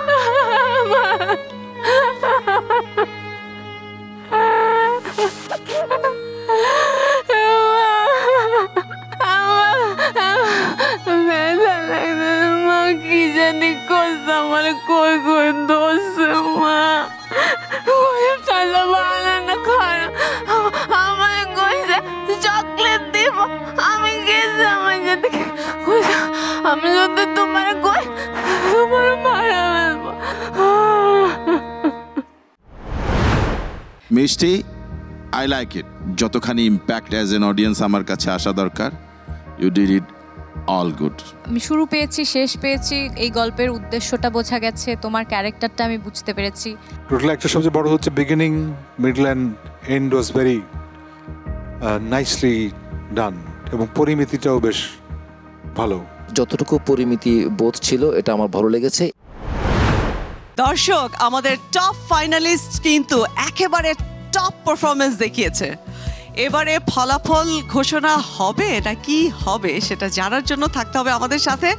Speaker 3: মিষ্টি, আই লাইক ইট। যতখানি ইম্প্যাক্ট অ্যাজ এন অডিয়েন্স আমার কাছে আসা দরকার, you did it all good.
Speaker 4: আমি শুরু পেয়েছি, শেষ পেয়েছি, এই গল্পের উদ্দেশ্যটা বোঝা গেছে, তোমার ক্যারেক্টারটা আমি বুঝতে পেরেছি।
Speaker 5: টোটাল একটা সবচেয়ে বড় হচ্ছে beginning, middle and end was very nicely done, এবং পরিমিতিটাও বেশ ভালো।
Speaker 2: যতটুকু পরিমিতি বোধ ছিল এটা আমার ভালো লেগেছে।
Speaker 1: দর্শক, আমাদের টপ ফাইনালিস্ট কিন্তু একেবারে টপ পারফরমেন্স দেখিয়েছে। এবারে ফলাফল ঘোষণা হবে না কি হবে সেটা জানার জন্য থাকতে হবে আমাদের সাথে।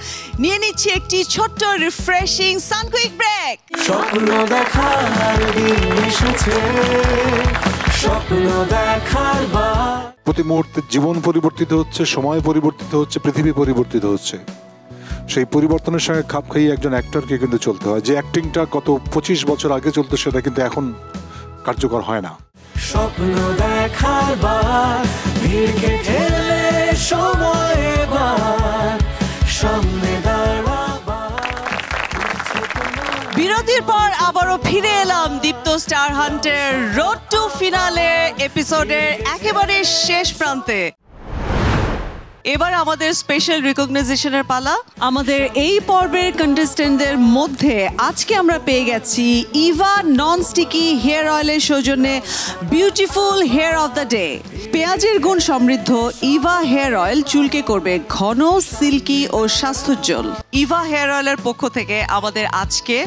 Speaker 1: নিয়ে নিচ্ছি একটি ছোট্ট রিফ্রেশিং সানকুইক ব্রেক।
Speaker 11: স্বপ্ন দেখার দিন এসেছে, স্বপ্ন দেখার বার।
Speaker 5: প্রতি মুহূর্তে জীবন পরিবর্তিত হচ্ছে, সময় পরিবর্তিত হচ্ছে, পৃথিবী পরিবর্তিত হচ্ছে। সেই পরিবর্তনের সঙ্গে খাপ খাইয়ে একজন অ্যাক্টরকে কিন্তু চলতে হয়। যে অ্যাক্টিংটা গত 25 বছর আগে চলতো সেটা কিন্তু এখন কার্যকর হয় না।
Speaker 11: স্বপ্ন দেখার বার, ভিড় কেটে সময় এবার, সামনে দাঁড়াবার।
Speaker 1: বিরতির পর আবারও ফিরে এলাম দীপ্ত স্টার হান্টের রোড টু ফিনালে এপিসোডের একেবারে শেষ প্রান্তে। এবার আমাদের স্পেশাল রিকগনাইজেশনের পালা। আমাদের এই পর্বের কন্টেস্টেন্টদের মধ্যে আজকে আমরা পেয়ে গেছি ইভা নন স্টিকি হেয়ার অয়েলের সৌজন্যে beautiful hair of the day. পেঁয়াজের গুণ সমৃদ্ধ ইভা হেয়ার অয়েল চুলকে করবে ঘন, সিল্কি ও স্বাস্থ্যোজ্জ্বল। ইভা হেয়ার অয়েলের পক্ষ থেকে আমাদের আজকে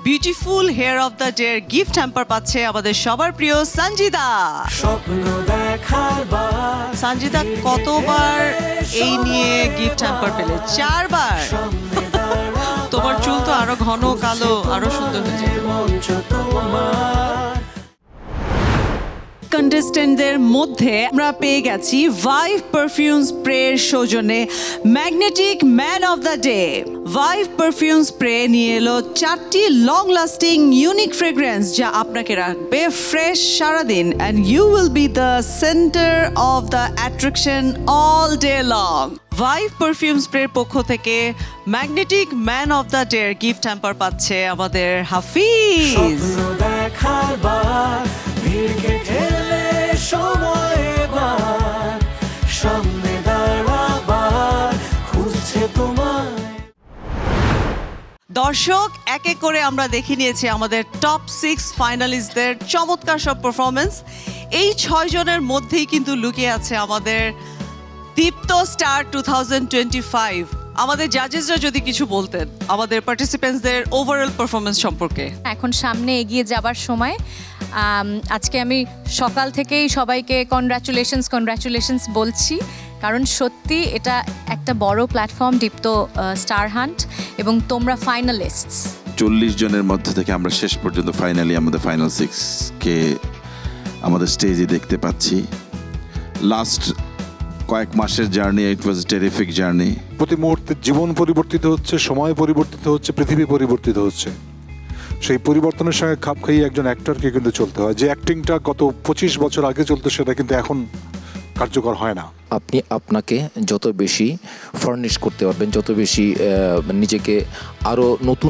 Speaker 1: beautiful hair of the day gift hamper পাচ্ছে আমাদের সবার প্রিয় সঞ্জিদা।
Speaker 11: স্বপ্ন দেখার বার,
Speaker 1: সঞ্জিদা কতবার এই নিয়ে গিফট হ্যাম্পার পেলে? 4 বার। তোমার চুল তো আরো ঘন, কালো, আরো সুন্দর হয়ে যাবে।
Speaker 11: মঞ্চ তোমার।
Speaker 1: কন্টেস্টেন্টদের মধ্যে আমরা পেয়ে গেছি ভাইভ পারফিউম স্প্রের সৌজন্যে magnetic man of the day. Vibe perfume spray নিয়ে এলো 4টি লং লাস্টিং ইউনিক ফ্রেগ্রেন্স যা আপনাকে রাখবে ফ্রেশ সারাদিন, and you will be the centre of the attraction all day long. Vibe perfume স্প্রের পক্ষ থেকে magnetic man of the day gift hamper পাচ্ছে আমাদের হাফিজ।
Speaker 11: স্বপ্ন দেখার বার, ভিড় কেটে সময় এবার, সামনে দাঁড়াবার, খুঁজছে তোমায়।
Speaker 1: দর্শক, এক এক করে আমরা দেখে নিয়েছি আমাদের টপ 6 ফাইনালিস্টদের চমৎকার সব পারফরমেন্স। এই 6 জনের মধ্যেই কিন্তু লুকিয়ে আছে আমাদের দীপ্ত স্টার 2025। আমাদের জাজেসরা যদি কিছু বলতেন আমাদের পার্টিসিপেন্টসদের ওভারঅল পারফরমেন্স সম্পর্কে।
Speaker 4: এখন সামনে এগিয়ে যাবার সময় আজকে আমি সকাল থেকেই সবাইকে কনগ্রাচুলেশনস বলছি, কারণ সত্যি এটা একটা বড় প্ল্যাটফর্ম দীপ্ত স্টার হান্ট, এবং তোমরা ফাইনালিস্টস।
Speaker 3: 40 জনের মধ্যে থেকে আমরা শেষ পর্যন্ত ফাইনালি আমাদের ফাইনাল 6কে আমাদের স্টেজে দেখতে পাচ্ছি। লাস্ট কয়েক মাসের জার্নি, ইট ওয়াজ টেরিফিক জার্নি।
Speaker 5: প্রতি মুহূর্তে জীবন পরিবর্তিত হচ্ছে, সময় পরিবর্তিত হচ্ছে, পৃথিবী পরিবর্তিত হচ্ছে। সেই পরিবর্তনের সঙ্গে খাপ খাইয়ে একজন অ্যাক্টরকে কিন্তু চলতে হয়। যে অ্যাক্টিংটা গত 25 বছর আগে চলতো সেটা কিন্তু এখন কার্যকর হয় না।
Speaker 2: আপনি আপনাকে যত বেশি ফার্নিশ করতে পারবেন, যত বেশি নিজেকে আরও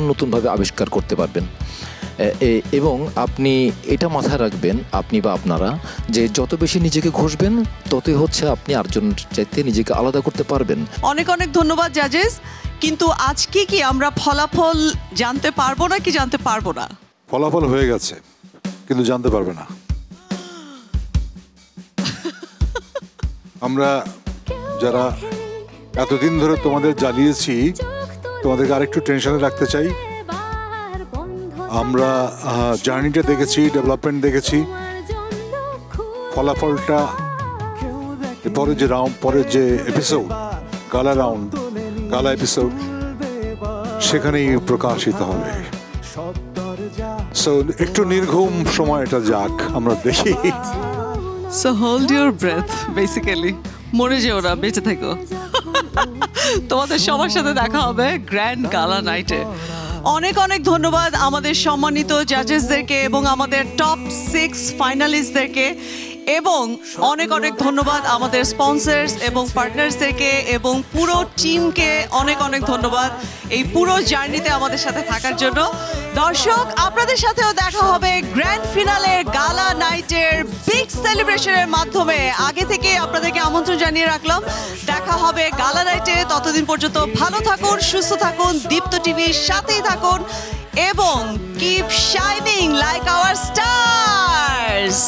Speaker 2: নতুনভাবে আবিষ্কার করতে পারবেন, এবং আপনি এটা মাথায় রাখবেন, আপনি বা আপনারা, যে যত বেশি নিজেকে ঘষবেন ততই হচ্ছে আপনি আরেকজনের চাইতে নিজেকে আলাদা করতে পারবেন।
Speaker 1: অনেক অনেক ধন্যবাদ জাজেস। কিন্তু আজকে কি আমরা ফলাফল জানতে পারবো না কি জানতে পারবো না?
Speaker 5: ফলাফল হয়ে গেছে কিন্তু জানতে পারবে না। আমরা যারা এতদিন ধরে তোমাদের জ্বালিয়েছি তোমাদেরকে আরেকটু টেনশনে রাখতে চাই। আমরা জার্নিটা দেখেছি, ডেভেলপমেন্ট দেখেছি, ফলাফলটা পরের যে এপিসোড গালা এপিসোড সেখানেই প্রকাশিত হবে। সো একটু নির্ঘুম সময়টা যাক, আমরা দেখি।
Speaker 1: So hold your breath, basically মরে যেও না, বেঁচে থেকো। তোমাদের সবার সাথে দেখা হবে গ্র্যান্ড গালা নাইটে। অনেক অনেক ধন্যবাদ আমাদের সম্মানিত জাজেসদেরকে এবং আমাদের টপ 6 ফাইনালিস্টদেরকে। এবং অনেক অনেক ধন্যবাদ আমাদের স্পন্সর্স এবং পার্টনার্সদেরকে এবং পুরো টিমকে অনেক অনেক ধন্যবাদ এই পুরো জার্নিতে আমাদের সাথে থাকার জন্য। দর্শক, আপনাদের সাথেও দেখা হবে গ্র্যান্ড ফিনালের গালা নাইটের বিগ সেলিব্রেশনের মাধ্যমে। আগে থেকে আপনাদেরকে আমন্ত্রণ জানিয়ে রাখলাম, দেখা হবে গালা নাইটে। ততদিন পর্যন্ত ভালো থাকুন, সুস্থ থাকুন, দীপ্ত টিভির সাথেই থাকুন এবং keep shining like our stars.